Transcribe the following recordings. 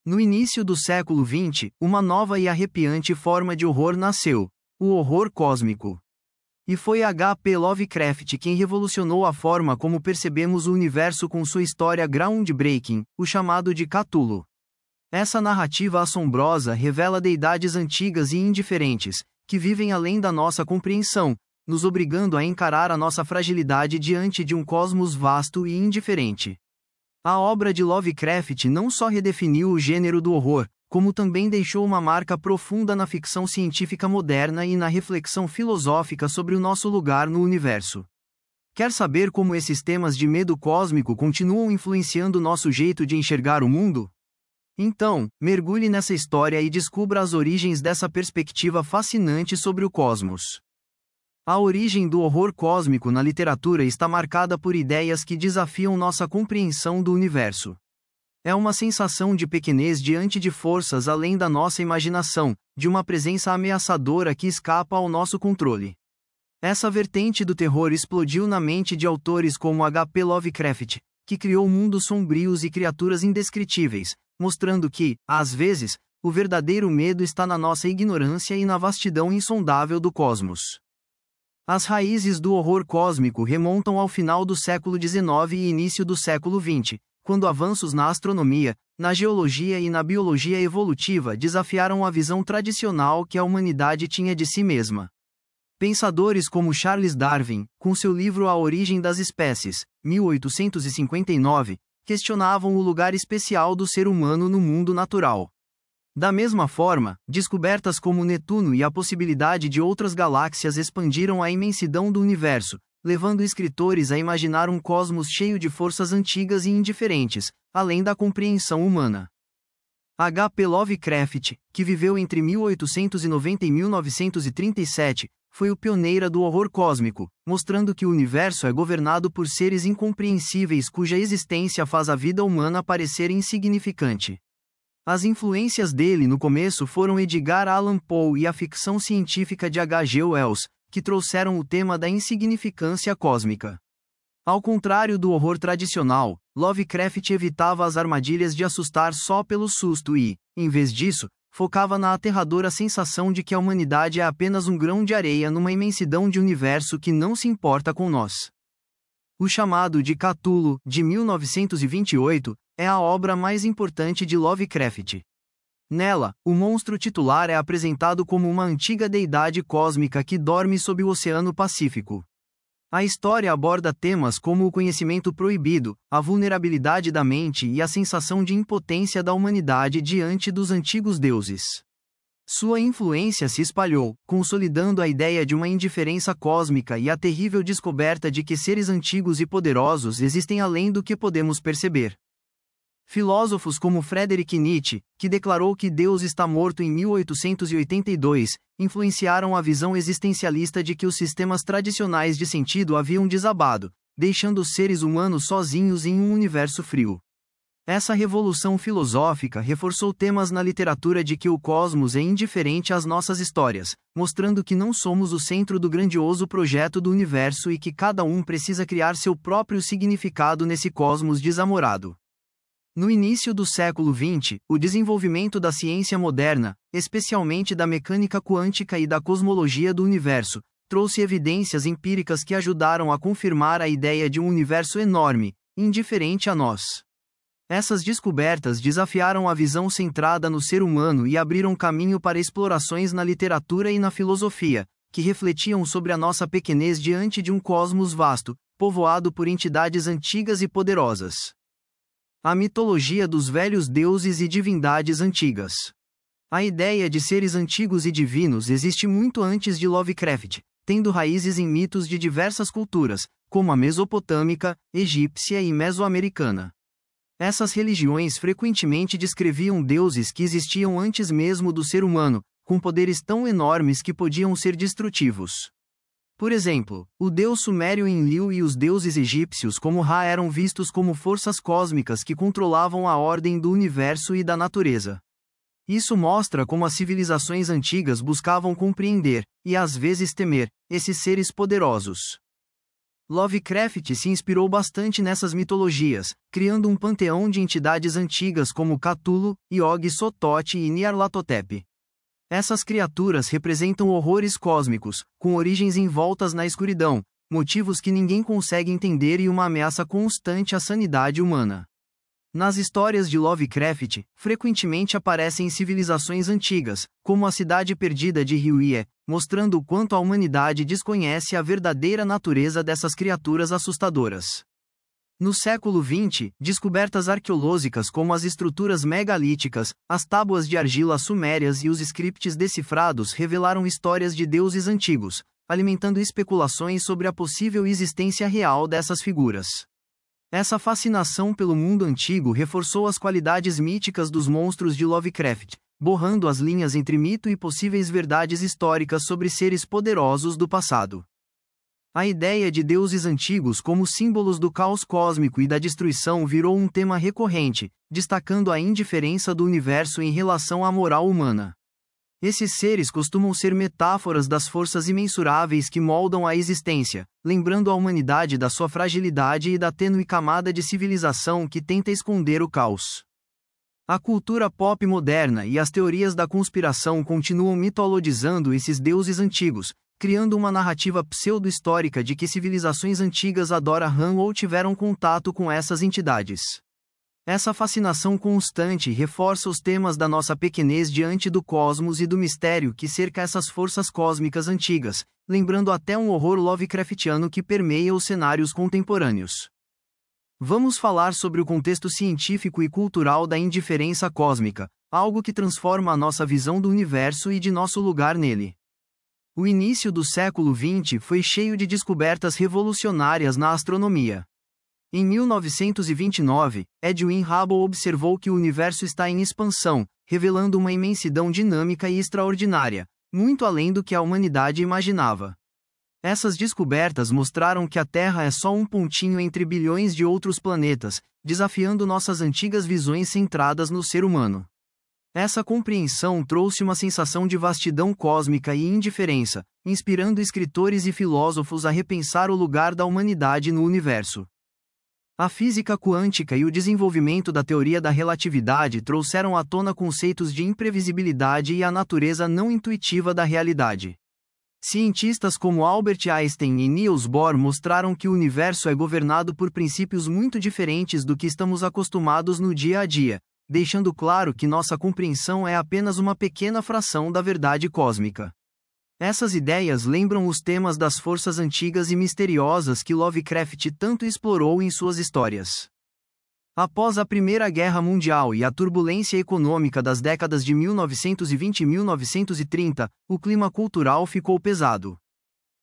No início do século XX, uma nova e arrepiante forma de horror nasceu: o horror cósmico. E foi H. P. Lovecraft quem revolucionou a forma como percebemos o universo com sua história groundbreaking, o chamado de Cthulhu. Essa narrativa assombrosa revela deidades antigas e indiferentes, que vivem além da nossa compreensão, nos obrigando a encarar a nossa fragilidade diante de um cosmos vasto e indiferente. A obra de Lovecraft não só redefiniu o gênero do horror, como também deixou uma marca profunda na ficção científica moderna e na reflexão filosófica sobre o nosso lugar no universo. Quer saber como esses temas de medo cósmico continuam influenciando nosso jeito de enxergar o mundo? Então, mergulhe nessa história e descubra as origens dessa perspectiva fascinante sobre o cosmos. A origem do horror cósmico na literatura está marcada por ideias que desafiam nossa compreensão do universo. É uma sensação de pequenez diante de forças além da nossa imaginação, de uma presença ameaçadora que escapa ao nosso controle. Essa vertente do terror explodiu na mente de autores como H. P. Lovecraft, que criou mundos sombrios e criaturas indescritíveis, mostrando que, às vezes, o verdadeiro medo está na nossa ignorância e na vastidão insondável do cosmos. As raízes do horror cósmico remontam ao final do século XIX e início do século XX, quando avanços na astronomia, na geologia e na biologia evolutiva desafiaram a visão tradicional que a humanidade tinha de si mesma. Pensadores como Charles Darwin, com seu livro A Origem das Espécies, 1859, questionavam o lugar especial do ser humano no mundo natural. Da mesma forma, descobertas como Netuno e a possibilidade de outras galáxias expandiram a imensidão do universo, levando escritores a imaginar um cosmos cheio de forças antigas e indiferentes, além da compreensão humana. H. P. Lovecraft, que viveu entre 1890 e 1937, foi o pioneiro do horror cósmico, mostrando que o universo é governado por seres incompreensíveis cuja existência faz a vida humana parecer insignificante. As influências dele no começo foram Edgar Allan Poe e a ficção científica de H. G. Wells, que trouxeram o tema da insignificância cósmica. Ao contrário do horror tradicional, Lovecraft evitava as armadilhas de assustar só pelo susto e, em vez disso, focava na aterradora sensação de que a humanidade é apenas um grão de areia numa imensidão de universo que não se importa com nós. O chamado de Cthulhu, de 1928, é a obra mais importante de Lovecraft. Nela, o monstro titular é apresentado como uma antiga deidade cósmica que dorme sob o Oceano Pacífico. A história aborda temas como o conhecimento proibido, a vulnerabilidade da mente e a sensação de impotência da humanidade diante dos antigos deuses. Sua influência se espalhou, consolidando a ideia de uma indiferença cósmica e a terrível descoberta de que seres antigos e poderosos existem além do que podemos perceber. Filósofos como Friedrich Nietzsche, que declarou que Deus está morto em 1882, influenciaram a visão existencialista de que os sistemas tradicionais de sentido haviam desabado, deixando os seres humanos sozinhos em um universo frio. Essa revolução filosófica reforçou temas na literatura de que o cosmos é indiferente às nossas histórias, mostrando que não somos o centro do grandioso projeto do universo e que cada um precisa criar seu próprio significado nesse cosmos desamorado. No início do século XX, o desenvolvimento da ciência moderna, especialmente da mecânica quântica e da cosmologia do universo, trouxe evidências empíricas que ajudaram a confirmar a ideia de um universo enorme, indiferente a nós. Essas descobertas desafiaram a visão centrada no ser humano e abriram caminho para explorações na literatura e na filosofia, que refletiam sobre a nossa pequenez diante de um cosmos vasto, povoado por entidades antigas e poderosas. A mitologia dos velhos deuses e divindades antigas. A ideia de seres antigos e divinos existe muito antes de Lovecraft, tendo raízes em mitos de diversas culturas, como a mesopotâmica, egípcia e mesoamericana. Essas religiões frequentemente descreviam deuses que existiam antes mesmo do ser humano, com poderes tão enormes que podiam ser destrutivos. Por exemplo, o deus sumério Enlil e os deuses egípcios como Ra eram vistos como forças cósmicas que controlavam a ordem do universo e da natureza. Isso mostra como as civilizações antigas buscavam compreender, e às vezes temer, esses seres poderosos. Lovecraft se inspirou bastante nessas mitologias, criando um panteão de entidades antigas como Cthulhu, Yog-Sothoth e Nyarlathotep. Essas criaturas representam horrores cósmicos, com origens envoltas na escuridão, motivos que ninguém consegue entender e uma ameaça constante à sanidade humana. Nas histórias de Lovecraft, frequentemente aparecem civilizações antigas, como a cidade perdida de Ryuye, mostrando o quanto a humanidade desconhece a verdadeira natureza dessas criaturas assustadoras. No século XX, descobertas arqueológicas como as estruturas megalíticas, as tábuas de argila sumérias e os scripts decifrados revelaram histórias de deuses antigos, alimentando especulações sobre a possível existência real dessas figuras. Essa fascinação pelo mundo antigo reforçou as qualidades míticas dos monstros de Lovecraft, borrando as linhas entre mito e possíveis verdades históricas sobre seres poderosos do passado. A ideia de deuses antigos como símbolos do caos cósmico e da destruição virou um tema recorrente, destacando a indiferença do universo em relação à moral humana. Esses seres costumam ser metáforas das forças imensuráveis que moldam a existência, lembrando a humanidade da sua fragilidade e da tênue camada de civilização que tenta esconder o caos. A cultura pop moderna e as teorias da conspiração continuam mitologizando esses deuses antigos, criando uma narrativa pseudo-histórica de que civilizações antigas adoram ou tiveram contato com essas entidades. Essa fascinação constante reforça os temas da nossa pequenez diante do cosmos e do mistério que cerca essas forças cósmicas antigas, lembrando até um horror Lovecraftiano que permeia os cenários contemporâneos. Vamos falar sobre o contexto científico e cultural da indiferença cósmica, algo que transforma a nossa visão do universo e de nosso lugar nele. O início do século XX foi cheio de descobertas revolucionárias na astronomia. Em 1929, Edwin Hubble observou que o universo está em expansão, revelando uma imensidão dinâmica e extraordinária, muito além do que a humanidade imaginava. Essas descobertas mostraram que a Terra é só um pontinho entre bilhões de outros planetas, desafiando nossas antigas visões centradas no ser humano. Essa compreensão trouxe uma sensação de vastidão cósmica e indiferença, inspirando escritores e filósofos a repensar o lugar da humanidade no universo. A física quântica e o desenvolvimento da teoria da relatividade trouxeram à tona conceitos de imprevisibilidade e a natureza não intuitiva da realidade. Cientistas como Albert Einstein e Niels Bohr mostraram que o universo é governado por princípios muito diferentes do que estamos acostumados no dia a dia, deixando claro que nossa compreensão é apenas uma pequena fração da verdade cósmica. Essas ideias lembram os temas das forças antigas e misteriosas que Lovecraft tanto explorou em suas histórias. Após a Primeira Guerra Mundial e a turbulência econômica das décadas de 1920 e 1930, o clima cultural ficou pesado.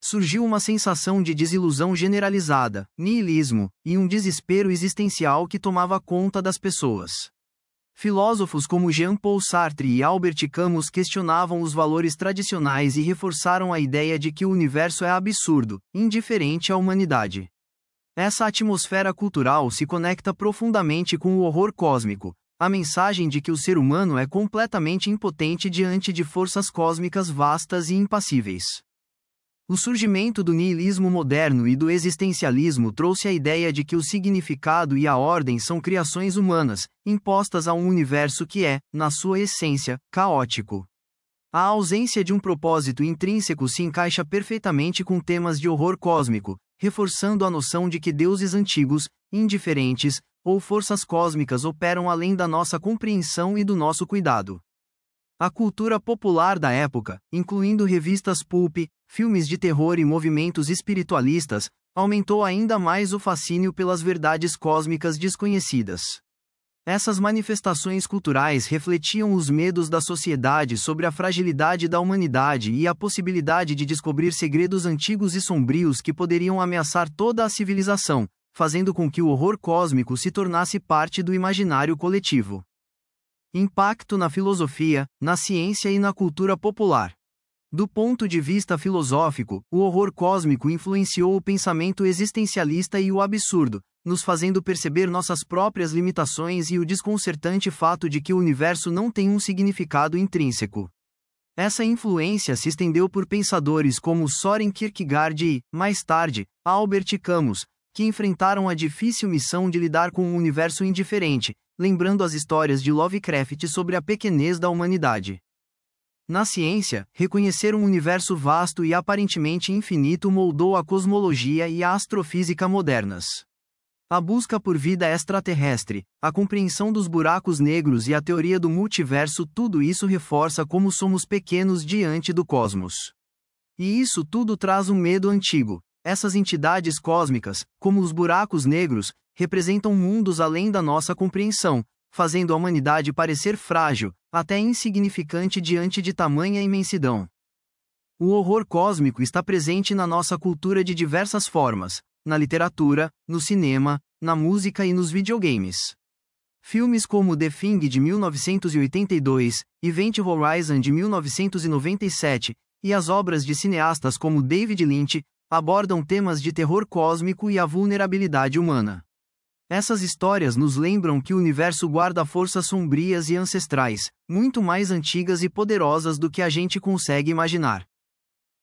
Surgiu uma sensação de desilusão generalizada, niilismo, e um desespero existencial que tomava conta das pessoas. Filósofos como Jean-Paul Sartre e Albert Camus questionavam os valores tradicionais e reforçaram a ideia de que o universo é absurdo, indiferente à humanidade. Essa atmosfera cultural se conecta profundamente com o horror cósmico, a mensagem de que o ser humano é completamente impotente diante de forças cósmicas vastas e impassíveis. O surgimento do niilismo moderno e do existencialismo trouxe a ideia de que o significado e a ordem são criações humanas, impostas a um universo que é, na sua essência, caótico. A ausência de um propósito intrínseco se encaixa perfeitamente com temas de horror cósmico, reforçando a noção de que deuses antigos, indiferentes, ou forças cósmicas operam além da nossa compreensão e do nosso cuidado. A cultura popular da época, incluindo revistas pulp, filmes de terror e movimentos espiritualistas, aumentou ainda mais o fascínio pelas verdades cósmicas desconhecidas. Essas manifestações culturais refletiam os medos da sociedade sobre a fragilidade da humanidade e a possibilidade de descobrir segredos antigos e sombrios que poderiam ameaçar toda a civilização, fazendo com que o horror cósmico se tornasse parte do imaginário coletivo. Impacto na filosofia, na ciência e na cultura popular. Do ponto de vista filosófico, o horror cósmico influenciou o pensamento existencialista e o absurdo, nos fazendo perceber nossas próprias limitações e o desconcertante fato de que o universo não tem um significado intrínseco. Essa influência se estendeu por pensadores como Soren Kierkegaard e, mais tarde, Albert Camus, que enfrentaram a difícil missão de lidar com um universo indiferente, lembrando as histórias de Lovecraft sobre a pequenez da humanidade. Na ciência, reconhecer um universo vasto e aparentemente infinito moldou a cosmologia e a astrofísica modernas. A busca por vida extraterrestre, a compreensão dos buracos negros e a teoria do multiverso, tudo isso reforça como somos pequenos diante do cosmos. E isso tudo traz um medo antigo. Essas entidades cósmicas, como os buracos negros, representam mundos além da nossa compreensão, fazendo a humanidade parecer frágil, até insignificante diante de tamanha imensidão. O horror cósmico está presente na nossa cultura de diversas formas, na literatura, no cinema, na música e nos videogames. Filmes como The Thing de 1982, Event Horizon de 1997, e as obras de cineastas como David Lynch, abordam temas de terror cósmico e a vulnerabilidade humana. Essas histórias nos lembram que o universo guarda forças sombrias e ancestrais, muito mais antigas e poderosas do que a gente consegue imaginar.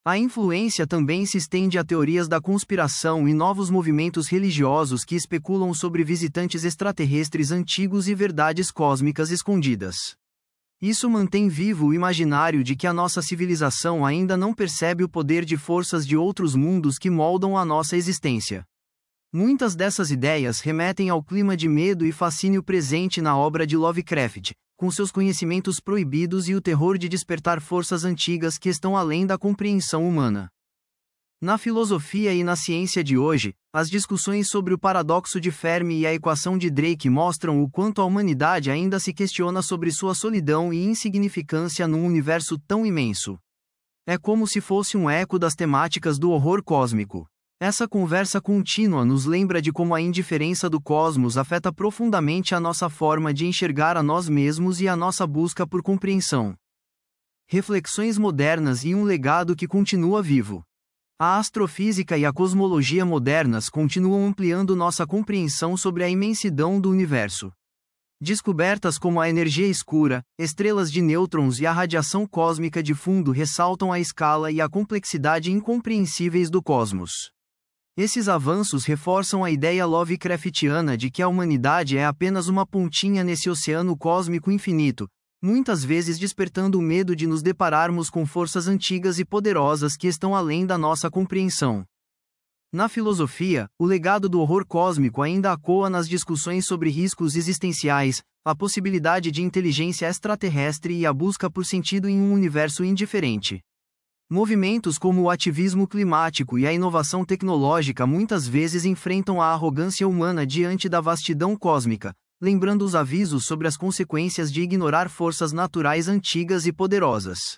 A influência também se estende a teorias da conspiração e novos movimentos religiosos que especulam sobre visitantes extraterrestres antigos e verdades cósmicas escondidas. Isso mantém vivo o imaginário de que a nossa civilização ainda não percebe o poder de forças de outros mundos que moldam a nossa existência. Muitas dessas ideias remetem ao clima de medo e fascínio presente na obra de Lovecraft, com seus conhecimentos proibidos e o terror de despertar forças antigas que estão além da compreensão humana. Na filosofia e na ciência de hoje, as discussões sobre o paradoxo de Fermi e a equação de Drake mostram o quanto a humanidade ainda se questiona sobre sua solidão e insignificância num universo tão imenso. É como se fosse um eco das temáticas do horror cósmico. Essa conversa contínua nos lembra de como a indiferença do cosmos afeta profundamente a nossa forma de enxergar a nós mesmos e a nossa busca por compreensão. Reflexões modernas e um legado que continua vivo. A astrofísica e a cosmologia modernas continuam ampliando nossa compreensão sobre a imensidão do universo. Descobertas como a energia escura, estrelas de nêutrons e a radiação cósmica de fundo ressaltam a escala e a complexidade incompreensíveis do cosmos. Esses avanços reforçam a ideia Lovecraftiana de que a humanidade é apenas uma pontinha nesse oceano cósmico infinito, muitas vezes despertando o medo de nos depararmos com forças antigas e poderosas que estão além da nossa compreensão. Na filosofia, o legado do horror cósmico ainda ecoa nas discussões sobre riscos existenciais, a possibilidade de inteligência extraterrestre e a busca por sentido em um universo indiferente. Movimentos como o ativismo climático e a inovação tecnológica muitas vezes enfrentam a arrogância humana diante da vastidão cósmica, lembrando os avisos sobre as consequências de ignorar forças naturais antigas e poderosas.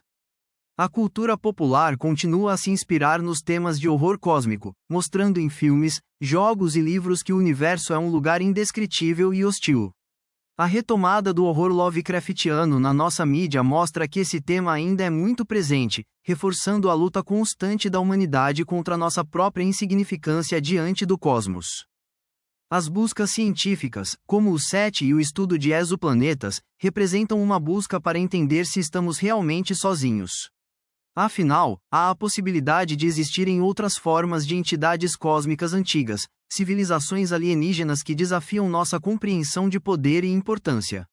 A cultura popular continua a se inspirar nos temas de horror cósmico, mostrando em filmes, jogos e livros que o universo é um lugar indescritível e hostil. A retomada do horror Lovecraftiano na nossa mídia mostra que esse tema ainda é muito presente, reforçando a luta constante da humanidade contra nossa própria insignificância diante do cosmos. As buscas científicas, como o SET e o estudo de exoplanetas, representam uma busca para entender se estamos realmente sozinhos. Afinal, há a possibilidade de existirem outras formas de entidades cósmicas antigas, civilizações alienígenas que desafiam nossa compreensão de poder e importância.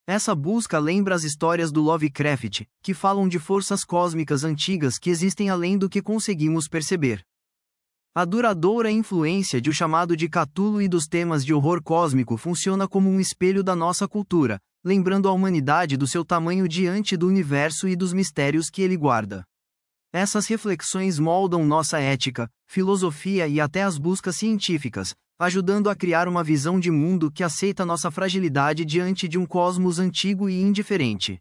Essa busca lembra as histórias do Lovecraft, que falam de forças cósmicas antigas que existem além do que conseguimos perceber. A duradoura influência de O Chamado de Cthulhu e dos temas de horror cósmico funciona como um espelho da nossa cultura, lembrando a humanidade do seu tamanho diante do universo e dos mistérios que ele guarda. Essas reflexões moldam nossa ética, filosofia e até as buscas científicas, ajudando a criar uma visão de mundo que aceita nossa fragilidade diante de um cosmos antigo e indiferente.